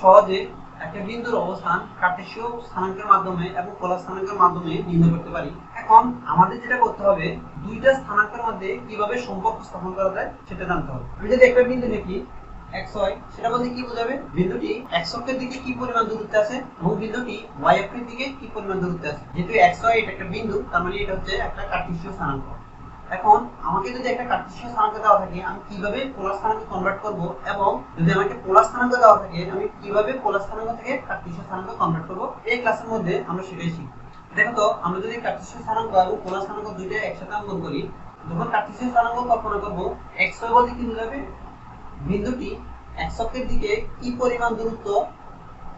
সহজে একটা বিন্দুর অবস্থান কার্টেসীয় স্থানাঙ্কের মাধ্যমে এবং পোলার স্থানাঙ্কের মাধ্যমে নির্ণয় করতে পারি। এখন আমাদের যেটা করতে হবে, দুইটা স্থানাঙ্কের মধ্যে কিভাবে সম্পর্ক স্থাপন করা যায় সেটা জানতে হবে। আমি যদি একটা বিন্দু লিখি xy, সেটা বলতে কি বোঝাবে, বিন্দুটি x অক্ষের দিকে কি পরিমাণ দূরত্বে আছে এবং বিন্দুটি y অক্ষের দিকে কি পরিমাণ দূরত্বে আছে। যেহেতু xy এটা একটা বিন্দু, তার মানে এটা হচ্ছে একটা কার্টেসীয় স্থানাঙ্ক। এখন আমাকে যদি একটা কার্টেসীয় স্থানাঙ্ক দেওয়া থাকে, আমি কিভাবে পোলার স্থানাঙ্কে কনভার্ট করব, এবং যদি আমাকে পোলার স্থানাঙ্ক দেওয়া থাকে, আমি কিভাবে পোলার স্থানাঙ্ক থেকে কার্টেসীয় স্থানাঙ্কে কনভার্ট করব, এই ক্লাসের মধ্যে আমরা সেটাই শিখব। দেখো তো, আমরা যদি কার্টেসীয় স্থানাঙ্ক এবং পোলার স্থানাঙ্ক দুইটা একসাথে অঙ্কন করি, যখন কার্টেসীয় স্থানাঙ্ক কল্পনা করব, xy বলতে কি বোঝাবে, বিন্দুটি x অক্ষের দিকে কি পরিমাণ দূরত্ব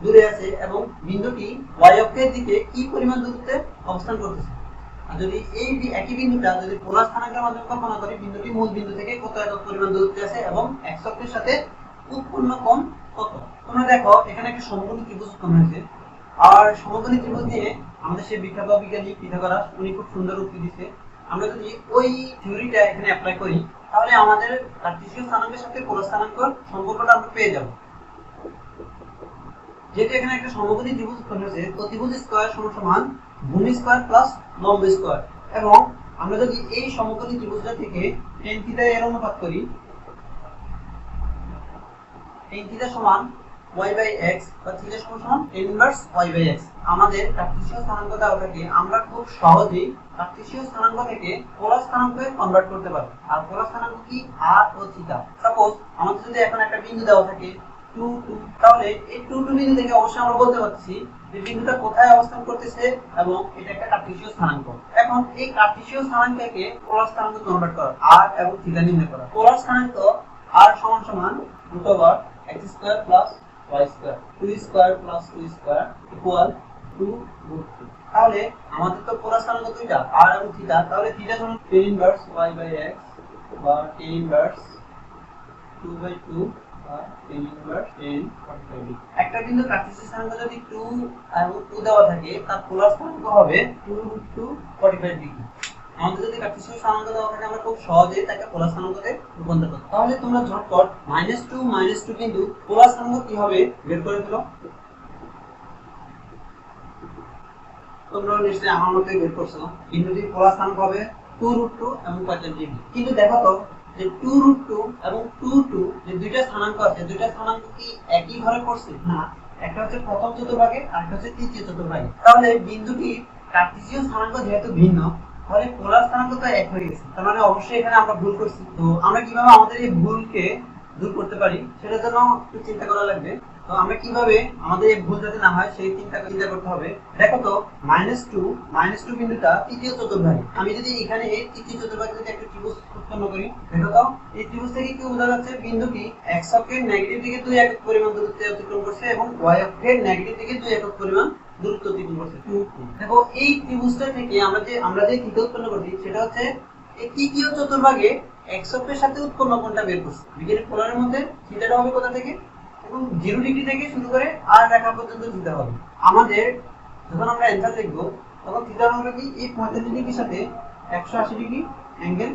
দূরে আছে এবং বিন্দুটি y অক্ষের দিকে কি পরিমাণ দূরত্বে অবস্থান করতেছে। আর যদি এই একই বিন্দুটা যদি পোলার স্থানাঙ্কের মাধ্যমে কল্পনা করি, বিন্দুটি মূল বিন্দু থেকে কত একক পরিমাণ দূরত্বে আছে এবং x অক্ষের সাথে উৎপন্ন কোণ কত। তোমরা দেখো এখানে একটা সমকোণী ত্রিভুজ উৎপন্ন হয়েছে, আর সমকোণী ত্রিভুজ নিয়ে আমাদের সেই বিখ্যাত বিজ্ঞানী পিথাগোরাস উনি খুব সুন্দর উক্তি দিয়েছে। আমরা যদি ওই থিওরিটা এখানে অ্যাপ্লাই করি, তাহলে আমাদের কার্টেসীয় স্থানাঙ্কের সাথে পোলার স্থানাঙ্কের সম্পর্কটা আমরা পেয়ে যাব। যেহেতু এখানে একটা সমকোণী ত্রিভুজ উৎপন্ন হয়েছে, তো ত্রিভুজ স্কয়ার সমান ভূমি স্কয়ার প্লাস লম্ব স্কয়ার, এবং আমরা যদি এই সমকোণী ত্রিভুজটা থেকে tan থিটা এর অনুপাত করি, tan থিটা সমান y/x বা থিটা সমান tan ইনভার্স y/x, আমাদের কার্টেসীয় স্থানাঙ্ক দেওয়া থাকে, আমরা খুব সহজেই কার্টেসীয় স্থানাঙ্ক থেকে পোলার স্থানাঙ্কে কনভার্ট করতে পারব। আর পোলার স্থানাঙ্ক কি, r ও থিটা। সাপোজ আমাদের যদি এখন একটা বিন্দু দেওয়া থাকে 2 2, তাহলে এই 2 2 বিন্দু থেকে অবশ্যই আমরা বলতে পারছি যে বিন্দুটা কোথায় অবস্থান করতেছে এবং এটা একটা কার্টেসীয় স্থানাঙ্ক। এখন এই কার্টেসীয় স্থানাঙ্ককে পোলার স্থানাঙ্কে কনভার্ট করা, r এবং থিটা নির্ণয় করা। পোলার স্থানাঙ্ক r সমান √x² + y², 2² + 2² ইকুয়াল 2√2। তাহলে আমাদের তো পোলার স্থানাঙ্ক দুইটা, r এবং থিটা। তাহলে থিটা সমান tan ইনভার্স y/x বা tan ইনভার্স 2/2 বা tan ইনভার্স tan 45। একটা বিন্দু কার্টেসীয় স্থানাঙ্ক যদি 2 এবং 2 দেওয়া থাকে, তার পোলার স্থানাঙ্ক হবে 2√2 45 ডিগ্রি। আমাদের যদি কার্টেসীয় স্থানাঙ্ক দেওয়া থাকে, আমরা খুব সহজেই তাকে পোলার স্থানাঙ্কে রূপান্তর করতে। তাহলে তোমরা ঝটপট -2 বিন্দু পোলার স্থানাঙ্ক কি হবে বের করে ফেলো। তোমরা নিশ্চয়ই আমার মতই বের করছো। বিন্দুটির পোলার স্থানাঙ্ক হবে 2√2 এবং 45 ডিগ্রি। কিন্তু দেখো তো যে 2√2 এবং 2 যে দুইটা স্থানাঙ্ক আছে, দুইটা স্থানাঙ্ক কি একই ঘরে পড়ছে? না, একটা হচ্ছে প্রথম চতুর্ভাগে আর একটা হচ্ছে তৃতীয় চতুর্ভাগে। তাহলে বিন্দুটি কার্টেসীয় স্থানাঙ্ক যেহেতু ভিন্ন, তাহলে পোলার স্থানাঙ্ক তো এক হয়ে গেছে। তার মানে অবশ্যই এখানে আমরা ভুল করছি। তো আমরা কিভাবে আমাদের এই ভুলকে দূর করতে পারি সেটার জন্য একটু চিন্তা করা লাগবে। তো আমরা কিভাবে আমাদের এই ভুল যাতে না হয় সেই চিন্তা করতে হবে। দেখো তো -2 বিন্দুটা তৃতীয় চতুর্ভাগে। আমি যদি এখানে এই তৃতীয় চতুর্ভাগে যদি একটা ত্রিভুজ উৎপন্ন করি, দেখো তো এই ত্রিভুজ থেকে কি বোঝা যাচ্ছে, বিন্দুটি x অক্ষের নেগেটিভ দিকে 2 একক পরিমাণ দূরত্ব অতিক্রম করছে এবং y অক্ষের নেগেটিভ দিকে 2 একক পরিমাণ দূরত্ব অতিক্রম করছে। দেখো এই ত্রিভুজটা থেকে আমরা যে থিটা উৎপন্ন করছি, সেটা হচ্ছে এই তৃতীয় চতুর্ভাগে x অক্ষের সাথে উৎপন্ন কোণটা বের করছি। বিজ্ঞানের পোলারের মধ্যে থিটাটা হবে কোথা থেকে, এবং 0 ডিগ্রি থেকে শুরু করে r রেখা পর্যন্ত থিটা হবে। আমাদের যখন আমরা অ্যানসার লিখব, তখন থিটা হবে কি, এই 45 ডিগ্রির সাথে 180 ডিগ্রি অ্যাঙ্গেল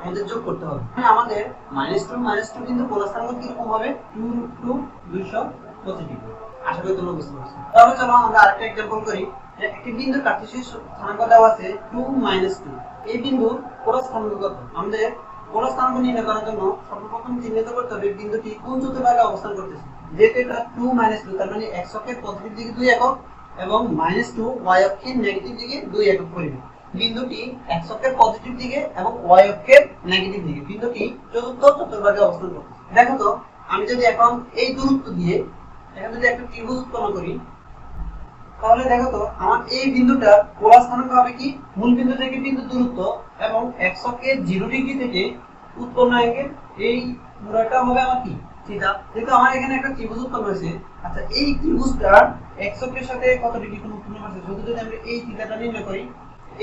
আমাদের যোগ করতে হবে। আমাদের -2 কিন্তু পোলার স্থানাঙ্ক কি রকম হবে, 2√2 225 ডিগ্রি। আশা করি তোমরা বুঝতে পারছো। তাহলে চলো আমরা আরেকটা एग्जांपल করি। যে একটি বিন্দুর কার্টেসীয় স্থানাঙ্ক দেওয়া আছে 2 2। এই বিন্দুর পোলার স্থানাঙ্ক কত? আমাদের পোলার স্থানাঙ্ক নির্ণয় করার জন্য সর্বপ্রথম চিহ্নিত করতে হবে বিন্দুটি কোন চতুর্ভাগে অবস্থান করতেছে। যেহেতু এটা 2 2, তার মানে x অক্ষের পজিটিভ দিকে 2 একক এবং -2 y অক্ষের নেগেটিভ দিকে 2 একক পরিমাণ। বিন্দুটি x অক্ষের পজিটিভ দিকে এবং y অক্ষের নেগেটিভ দিকে, বিন্দুটি চতুর্থ চতুর্ভাগে অবস্থান করতেছে। দেখো তো আমি যদি এখন এই দূরত্ব দিয়ে এখানে যদি একটা ত্রিভুজ উৎপন্ন করি, তাহলে দেখো তো আমার এই বিন্দুটার পোলার স্থানাঙ্ক হবে কি, মূল বিন্দু থেকে বিন্দু দূরত্ব এবং x অক্ষের 0 ডিগ্রি থেকে উৎপন্ন অ্যাঙ্গেল, এই পুরোটা হবে আমার কি, থিটা। যেহেতু আমার এখানে একটা ত্রিভুজ উৎপন্ন হয়েছে, আচ্ছা এই ত্রিভুজটার x অক্ষের সাথে কত ডিগ্রি কোণ উৎপন্ন হয়েছে, শুধু যদি আমরা এই থিটাটা নির্ণয় করি,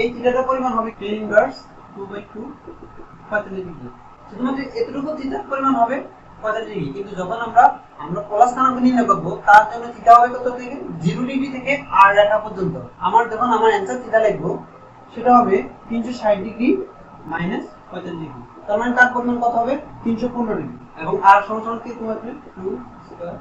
এই থিটাটার পরিমাণ হবে tan ইনভার্স 2/2 45 ডিগ্রি। শুধুমাত্র এতটুকু থিটার পরিমাণ হবে 45 ডিগ্রি। কিন্তু যখন আমরা পোলার স্থানাঙ্ক নির্ণয় করব, তার জন্য থিটা হবে কত থেকে, 0 ডিগ্রি থেকে r রেখা পর্যন্ত। যখন আমার অ্যানসার থিটা লিখব, সেটা হবে 360 ডিগ্রি মাইনাস 45 ডিগ্রি। তার মানে তার পরিমাণ কত হবে, 315 ডিগ্রি। এবং r সমান কি হবে, 2 স্কয়ার।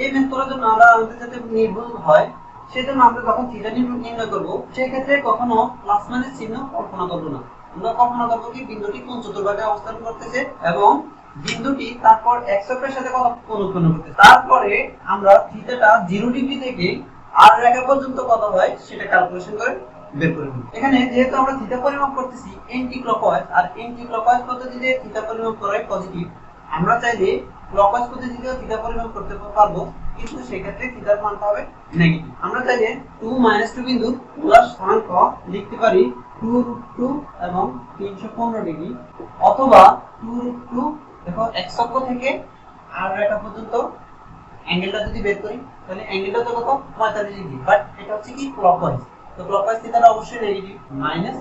এই ম্যাথ করার জন্য আমরা আমাদের যাতে নির্ভুল হয় সেজন্য আমরা যখন থিটা নির্ণয় করব সেই ক্ষেত্রে কখনো প্লাস মাইনাস চিহ্ন কল্পনা করব না। আমরা কল্পনা করব কি বিন্দুটি কোন চতুর্ভাগে অবস্থান করতেছে এবং বিন্দুটি তারপর x অক্ষের সাথে কত কোণ উৎপন্ন করতেছে। তারপরে আমরা থিটাটা 0 ডিগ্রি থেকে r রেখা পর্যন্ত কত হয় সেটা ক্যালকুলেশন করে বের করে নেব। এখানে যেহেতু আমরা থিটা পরিমাপ করতেছি এন্টি ক্লকওয়াইজ, আর এন্টি ক্লকওয়াইজ পদ্ধতিতে থিটা পরিমাপ করা পজিটিভ। আমরা চাইলে ক্লকওয়াইজ পদ্ধতিতেও থিটা পরিমাপ করতে পারবো, কিন্তু সেই ক্ষেত্রে থিটার মানটা হবে নেগেটিভ। আমরা চাইলে 2 2 বিন্দুর পোলার স্থানাঙ্ক লিখতে পারি 2√2 এবং 315 ডিগ্রি, অথবা 2√2 দেখো x অক্ষ থেকে r রেখা পর্যন্ত অ্যাঙ্গেলটা যদি বের করি তাহলে অ্যাঙ্গেলটা তো কত 45 ডিগ্রি, বাট এটা হচ্ছে কি ক্লকওয়াইজ। তো ক্লকওয়াইজ থিটাটা অবশ্যই নেগেটিভ মাইনাস।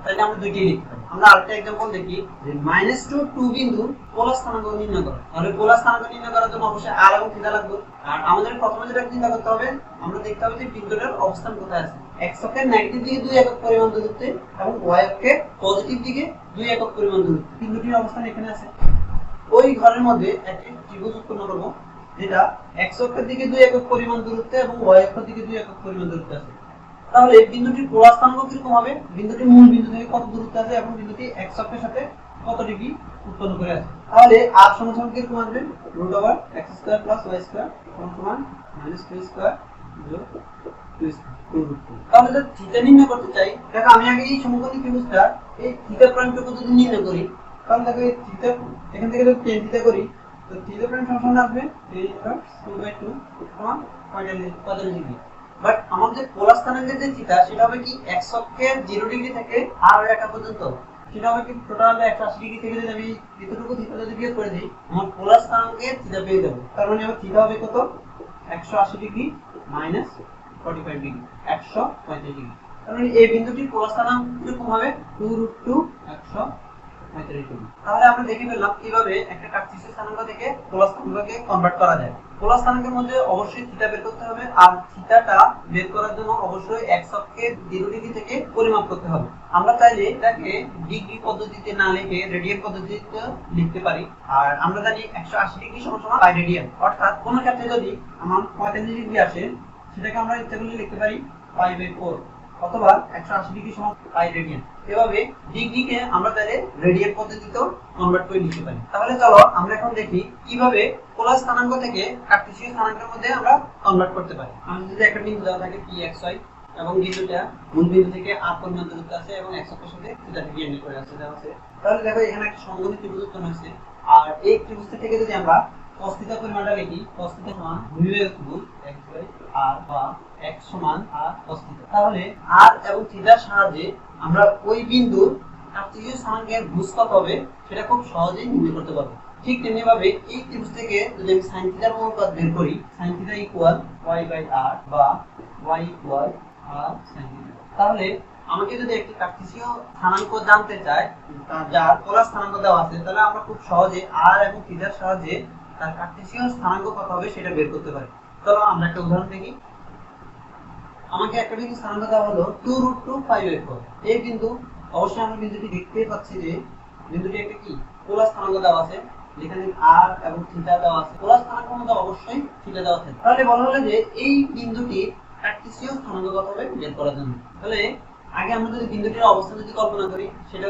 তাহলে আমরা দুইটাই লিখতে পারি। আমরা আরেকটা एग्जांपल দেখি যে -2 2 বিন্দু পোলার স্থানাঙ্ক নির্ণয় করো। তাহলে পোলার স্থানাঙ্ক নির্ণয় করার জন্য অবশ্যই r এবং থিটা লাগবে। আর আমাদের প্রথমে যেটা চিন্তা করতে হবে, আমরা দেখতে হবে যে বিন্দুটার অবস্থান কোথায় আছে। x অক্ষের নেগেটিভ দিকে 2 একক পরিমাণ দূরত্বে এবং y অক্ষের পজিটিভ দিকে 2 একক পরিমাণ দূরত্বে বিন্দুটির অবস্থান এখানে আছে। ওই ঘরের মধ্যে একটি ত্রিভুজ উৎপন্ন করব যেটা x অক্ষের দিকে 2 একক পরিমাণ দূরত্বে এবং y অক্ষের দিকে 2 একক পরিমাণ দূরত্বে আছে। তাহলে বিন্দুটির পোলার স্থানাঙ্ক কিরকম হবে, বিন্দুটি মূল বিন্দু থেকে কত দূরত্বে আছে এবং বিন্দুটি x অক্ষের সাথে কত ডিগ্রি উৎপন্ন করে আছে। তাহলে r সমান কিরকম আসবে √x² + y² সমান -2² যোগ 2√2। তাহলে যদি থিটা নির্ণয় করতে চাই, দেখো আমি আগে এই সমকোণী ত্রিভুজটা এই থিটা প্রাইমটুকু যদি নির্ণয় করি, তাহলে দেখো এই থিটা এখান থেকে যদি tan থিটা করি, তো থিটা প্রাইম সমান আসবে 2/2 সমান 45 ডিগ্রি। বাট আমাদের পোলার স্থানাঙ্কের যে থিটা সেটা হবে কি x অক্ষের 0 ডিগ্রি থেকে r রেখা পর্যন্ত, সেটা হবে কি টোটাল 180 ডিগ্রি থেকে যদি আমি এতটুকু থিটা যদি বিয়োগ করে দিই, আমার পোলার স্থানাঙ্কের থিটা পেয়ে যাব। তার মানে আমার থিটা হবে কত 180 ডিগ্রি মাইনাস 45 ডিগ্রি 135 ডিগ্রি। তার মানে এই বিন্দুটির পোলার স্থানাঙ্ক কিরকম হবে 2√2 135 ডিগ্রি। তাহলে আমরা দেখে ফেললাম কিভাবে একটা কার্টেসিয়ান স্থানাঙ্ক থেকে পোলার স্থানাঙ্ককে কনভার্ট করা যায়। পোলার স্থানাঙ্কের মধ্যে অবশ্যই থিটা বের করতে হবে, আর থিটাটা বের করার জন্য অবশ্যই x অক্ষের 0 ডিগ্রি থেকে পরিমাপ করতে হবে। আমরা চাইলে এটাকে ডিগ্রি পদ্ধতিতে না লিখে রেডিয়ান পদ্ধতিতে লিখতে পারি। আর আমরা জানি 180 ডিগ্রি সমান পাই রেডিয়ান, অর্থাৎ কোন ক্ষেত্রে যদি আমার 45 ডিগ্রি আসে সেটাকে আমরা ইচ্ছা করলে লিখতে পারি π/4, অথবা 180 ডিগ্রি সমান পাই রেডিয়ান। এভাবে ডিগ্রিকে আমরা চাইলে রেডিয়ান পদ্ধতিতেও কনভার্ট করে নিতে পারি। তাহলে চলো আমরা এখন দেখি কিভাবে পোলার স্থানাঙ্ক থেকে কার্টেসিয়ান স্থানাঙ্কের মধ্যে আমরা কনভার্ট করতে পারি। আমাদের যদি একটা বিন্দু দেওয়া থাকে pxy এবং বিন্দুটা মূল বিন্দু থেকে r পরিমাণ দূরত্বে আছে এবং x অক্ষের সাথে থিটা ডিগ্রি করে আছে দেওয়া আছে। তাহলে দেখো এখানে একটা সমকোণী ত্রিভুজ উৎপন্ন হয়েছে, আর এই ত্রিভুজ থেকে যদি আমরা cos থিটা পরিমাণটা লিখি, cos থিটা সমান ভূমিবেগ গুণ x/r বা x সমান r cos থিটা। তাহলে r এবং থিটার সাহায্যে আমরা ওই বিন্দুর কার্টেসিয়ান স্থানাঙ্কের ভুজ কত হবে সেটা খুব সহজেই নির্ণয় করতে পারবো। ঠিক তেমনি ভাবে এই ত্রিভুজ থেকে যদি আমি sin থিটার অনুপাত বের করি, sin থিটা y/r বা y r sin থিটা, তাহলে আমাকে যদি একটি কার্টেসিয়ান স্থানাঙ্ক জানতে চাই যার পোলার স্থানাঙ্ক দেওয়া আছে, তাহলে আমরা খুব সহজে r এবং থিটার সাহায্যে তার কার্টেসিয়ান স্থানাঙ্ক কত হবে সেটা বের করতে পারি। চলো আমরা একটা উদাহরণ দেখি। আমাকে একটা বিন্দু স্থানাঙ্ক দেওয়া হলো 2√2 5/4। এই বিন্দু অবশ্যই আমরা বিন্দুটি দেখতে পাচ্ছি যে বিন্দুটি একটা কি পোলার স্থানাঙ্ক দেওয়া আছে, যেখানে r এবং থিটা দেওয়া আছে। পোলার স্থানাঙ্কের মধ্যে অবশ্যই থিটা দেওয়া আছে। তাহলে বলা হলো যে এই বিন্দুটির কার্টেসিয়ান স্থানাঙ্ক কত হবে বের করার জন্য। তাহলে আগে আমরা যদি বিন্দুটির অবস্থান যদি কল্পনা করি, সেটা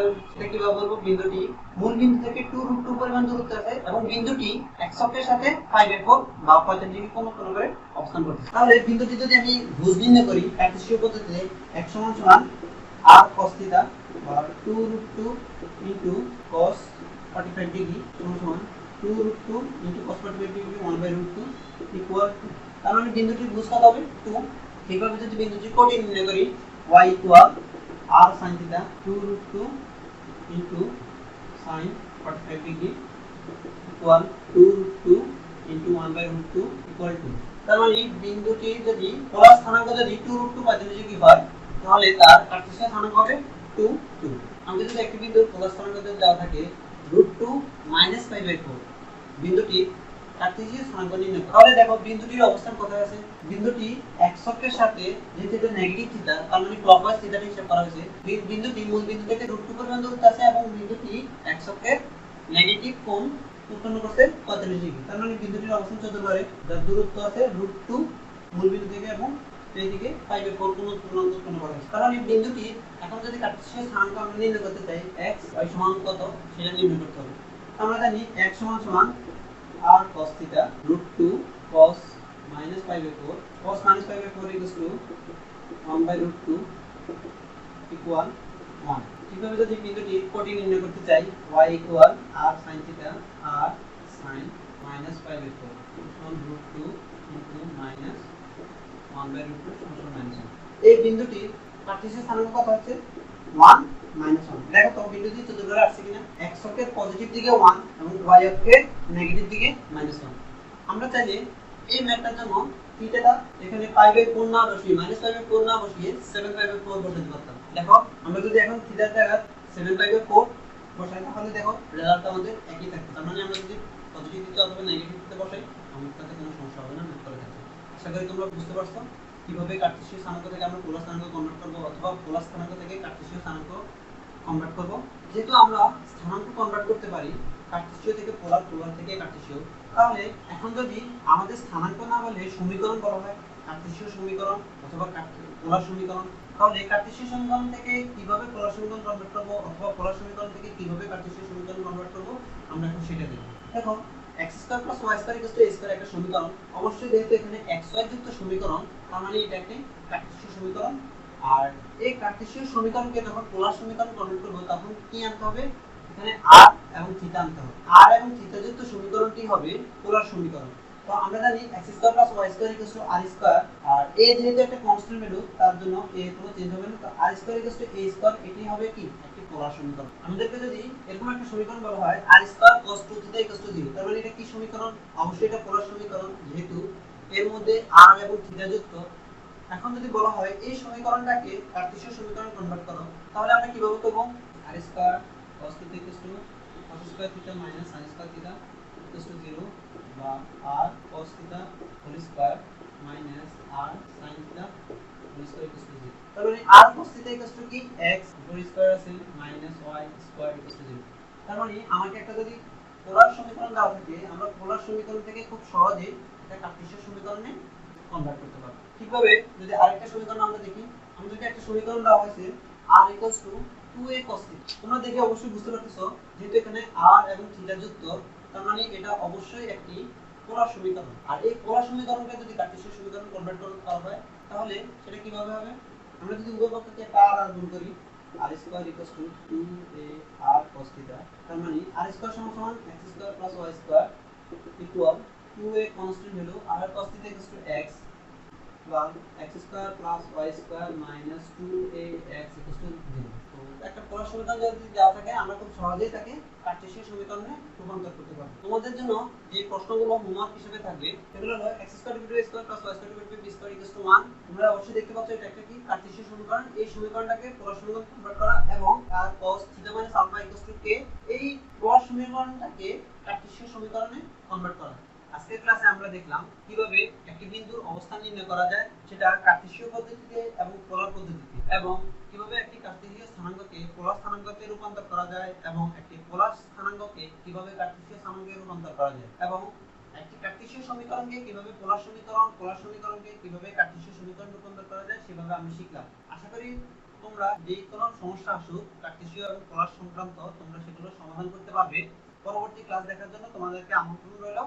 কিভাবে বলবো, বিন্দুটি মূল বিন্দু থেকে 2√2 পরিমাণ দূরত্বে আছে এবং বিন্দুটি x অক্ষের সাথে 5/4 বা 45 ডিগ্রি কোণ উৎপন্ন করে অবস্থান করছে। তাহলে বিন্দুটি যদি আমি ভুজ নির্ণয় করি কার্টেসিয়ান পদ্ধতিতে, x সমান r cos থিটা বা 2√2 cos 45 ডিগ্রি সমান 2√2 cos 45 ডিগ্রি 1/√2 ইকুয়াল টু, তার মানে বিন্দুটির ভুজ কত হবে 2। এইভাবে যদি বিন্দুটির কোটি নির্ণয় করি, y equal r sin theta 2√2 sin 45 degree equal 2√2 1/√2 equal to, তার মানে বিন্দুটি যদি পোলার স্থানাঙ্ক যদি 2√2 45 ডিগ্রি হয়, তাহলে তার কার্টেসিয়ান স্থানাঙ্ক হবে 2 2। আমাদের যদি একটি বিন্দুর পোলার স্থানাঙ্ক যদি দেওয়া থাকে √2 π/4, বিন্দুটি কার্টেসিয়ান স্থানাঙ্ক নির্ণয় করো। তাহলে দেখো বিন্দুটির অবস্থান কোথায় আছে। বিন্দুটি x অক্ষের সাথে যেহেতু এটা নেগেটিভ থিটা, তার মানে ক্লকওয়াইজ থিটাটি হিসাব করা হয়েছে। বিন্দুটি মূল বিন্দু থেকে √2 পরিমাণ দূরত্বে আছে এবং বিন্দুটি x অক্ষের নেগেটিভ কোণ উৎপন্ন করছে 45 ডিগ্রি। তার মানে বিন্দুটির অবস্থান চতুর্ভাগে যার দূরত্ব আছে √2 মূল বিন্দু থেকে এবং এইদিকে 5/4 কোণ উৎপন্ন করা হয়েছে। কারণ এই বিন্দুটি এখন যদি কার্টেসীয় স্থানাঙ্ক আমরা নির্ণয় করতে চাই x y সমান কত সেটা নির্ণয় করতে হবে। আমরা জানি x সমান r cos θ √2 cos -5/4 cos -5/4 1/√2 equal 1। কিভাবে যদি বিন্দুটি কোটি নির্ণয় করতে চাই y equal r sin θ r sin -5/4 √2 into minus 1/√2 -1। এই বিন্দুটির কার্টেসীয় স্থানাঙ্ক কত হচ্ছে 1 -1। দেখো তো বিন্দুটি চতুর্ভাগে আসছে কিনা। x অক্ষের পজিটিভ দিকে 1 এবং y অক্ষের নেগেটিভ দিকে -1। আমরা চাইলে এই ম্যাথটার জন্য থিটাটা এখানে 5/4 না বসিয়ে -5/4 না বসিয়ে 7/4 বসাতে পারতাম। দেখো আমরা যদি এখন থিটার জায়গায় 7/4 বসাই তাহলে দেখো রেজাল্টটা আমাদের একই থাকবে। তার মানে আমরা যদি পজিটিভ দিকে অথবা নেগেটিভ দিকে বসাই আমাদের তাতে কোনো সমস্যা হবে না ম্যাথ করে থাকবে। আশা করি তোমরা বুঝতে পারছো কিভাবে কার্টেসীয় স্থানাঙ্ক থেকে আমরা পোলার স্থানাঙ্ক কনভার্ট করব অথবা পোলার স্থানাঙ্ক থেকে কার্টেসীয় স্থানাঙ্ক কনভার্ট করব। যেহেতু আমরা স্থানাঙ্ক কনভার্ট করতে পারি কার্টেসীয় থেকে পোলার, পোলার থেকে কার্টেসীয়, তাহলে এখন যদি আমাদের স্থানাঙ্ক না বলে সমীকরণ বলা হয় কার্টেসীয় সমীকরণ অথবা পোলার সমীকরণ, তাহলে কার্টেসীয় সমীকরণ থেকে কিভাবে পোলার সমীকরণ কনভার্ট করব অথবা পোলার সমীকরণ থেকে কিভাবে কার্টেসীয় সমীকরণ কনভার্ট করব আমরা এখন সেটা দেখব। দেখো x² + y² a² একটা সমীকরণ। অবশ্যই যেহেতু এখানে xy যুক্ত সমীকরণ তার মানে এটা একটা কার্টেসীয় সমীকরণ। আর এই কার্টেসীয় সমীকরণকে যখন পোলার সমীকরণ কনভার্ট করব তখন কি আনতে হবে, এখানে r এবং θ আনতে হবে। r এবং θ যুক্ত সমীকরণটি হবে পোলার সমীকরণ। তো আমরা জানি x² + y² r²। R a যেহেতু একটা কনস্ট্যান্ট ভ্যালু তার জন্য a কোনো চেঞ্জ হবে না। তো r² a² এটি হবে কি একটি পোলার সমীকরণ। আমাদেরকে যদি এরকম একটা সমীকরণ বলা হয় r² cos 2θ 0, তার মানে এটা কি সমীকরণ? অবশ্যই এটা পোলার সমীকরণ যেহেতু এর মধ্যে r এবং θ যুক্ত। এখন যদি বলা হয় এই সমীকরণটাকে কার্টেসীয় সমীকরণ কনভার্ট করো তাহলে আমরা কিভাবে করব? r² cos θ cos² θ - sin² θ 0 বা r cos θ whole square minus r sin θ whole square 0। তার মানে r cos θ কি x হোল স্কয়ার আছে মাইনাস y স্কয়ার 0। তার মানে আমাকে একটা যদি পোলার সমীকরণ দেওয়া থাকে আমরা পোলার সমীকরণ থেকে খুব সহজেই এটা কার্টেসীয় সমীকরণে কনভার্ট করতে পারবো। কিভাবে? যদি আরেকটা সমীকরণ আমরা দেখি, আমাদেরকে একটা সমীকরণ দেওয়া হয়েছে r 2a cos θ। তোমরা দেখে অবশ্যই বুঝতে পারতেছো যেহেতু এখানে r এবং θ যুক্ত তার মানে এটা অবশ্যই একটি পোলার সমীকরণ। আর এই পোলার সমীকরণকে যদি কার্টেসীয় সমীকরণ কনভার্ট করা হয় তাহলে সেটা কিভাবে হবে? আমরা যদি উভয় পক্ষকে r আর গুণ করি r² = 2a r cos θ, তার মানে r² x² + y² equal 2a constant value r cos θ x plus x² + y² minus 2ax = 0। তো একটা পোলার সমীকরণ যদি দেওয়া থাকে আমরা খুব সহজেই তাকে কার্টেসীয় সমীকরণে রূপান্তর করতে পারবো। তোমাদের জন্য যে প্রশ্নগুলো হোমওয়ার্ক হিসেবে থাকবে সেগুলো হলো x² * a² + y² * b² 1। তোমরা অবশ্যই দেখতে পাচ্ছ এটা একটা কি কার্টেসীয় সমীকরণ। এই সমীকরণটাকে পোলার সমীকরণে কনভার্ট করা এবং r cos θ - α = k এই পোলার সমীকরণটাকে কার্টেসীয় সমীকরণে কনভার্ট করা। আজকের ক্লাসে আমরা দেখলাম কিভাবে একটি বিন্দুর অবস্থান নির্ণয় করা যায় সেটা কার্টেসীয় পদ্ধতিতে এবং পোলার পদ্ধতিতে, এবং কিভাবে একটি কার্টেসীয় স্থানাঙ্ককে পোলার স্থানাঙ্কে রূপান্তর করা যায় এবং একটি পোলার স্থানাঙ্ককে কিভাবে কার্টেসীয় স্থানাঙ্কে রূপান্তর করা যায়, এবং একটি কার্টেসীয় সমীকরণকে কিভাবে পোলার সমীকরণ, পোলার সমীকরণকে কিভাবে কার্টেসীয় সমীকরণে রূপান্তর করা যায় সেভাবে আমি শিখলাম। আশা করি তোমরা যে কোনো সমস্যা আসুক কার্টেসীয় এবং পোলার সংক্রান্ত তোমরা সেগুলো সমাধান করতে পারবে। পরবর্তী ক্লাস দেখার জন্য তোমাদেরকে আমন্ত্রণ রইল।